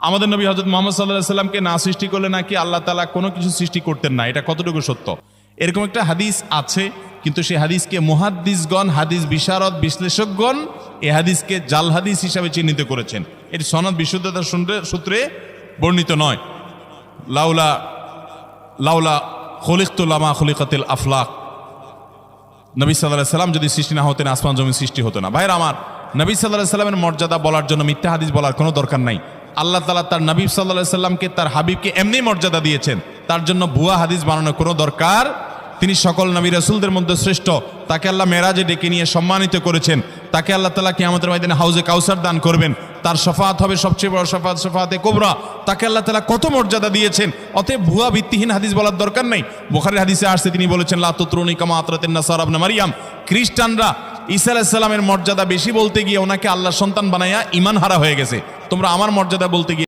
আমাদের নবী হযরত মুহাম্মদ সাল্লাল্লাহু আলাইহি সাল্লামকে না সৃষ্টি করলে নাকি আল্লাহ তাআলা কোনো কিছু সৃষ্টি করতেন না। এটা কতটুকু সত্য? এরকম একটা হাদিস আছে, কিন্তু সেই হাদিসকে মুহাদ্দিসগণ, হাদিস বিশারদ, বিশ্লেষকগণ এই হাদিসকে জাল হাদিস হিসাবে চিহ্নিত করেছেন। এটি সনদ বিশুদ্ধতার সূত্রে বর্ণিত নয়। লাউলা লাউলা খলিকতু লামা খলিকাতিল আফলাক, নবী সাল্লাল্লাহু আলাইহি সাল্লাম যদি সৃষ্টি না হতেন আসমান জমিন সৃষ্টি হতো না। ভাইরা আমার, নবী সাল্লাল্লাহু আলাইহি সাল্লামের মর্যাদা বলার জন্য মিথ্যা হাদিস বলার কোনো দরকার নাই। আল্লাহ তাআলা তার নবী সাল্লাল্লাহু আলাইহি সাল্লামকে, তার হাবিবকে এমনি মর্যাদা দিয়েছেন, তার জন্য ভুয়া হাদিস বানানোর কোনো দরকার। তিনি সকল নবী রাসূলদের মধ্যে শ্রেষ্ঠ, তাকে আল্লাহ মেরাজে ডেকে নিয়ে সম্মানিত করেছেন, তাকে আল্লাহ তাআলা কিয়ামতের ময়দানে হাউজে কাউসার দান করবেন, তার শাফাআত হবে সবচেয়ে বড় শাফাআত, শাফাআতে কুবরা। তাকে আল্লাহ তাআলা কত মর্যাদা দিয়েছেন, অতএব ভুয়া ভিত্তিহীন হাদিস বলার দরকার নেই। বুখারীর হাদিসে আসছে, তিনি বলেছেন লা তুতরুনি কামা আতরাতিন নাসারা ইবনে মারইয়াম, খ্রিস্টানরা ঈসা আলাইহিস সালামের মর্যাদা বেশি বলতে গিয়ে ওনাকে আল্লাহর সন্তান বানায়া ঈমান হারা হয়ে গেছে, তোমরা আমার মর্যাদা বলতে গিয়ে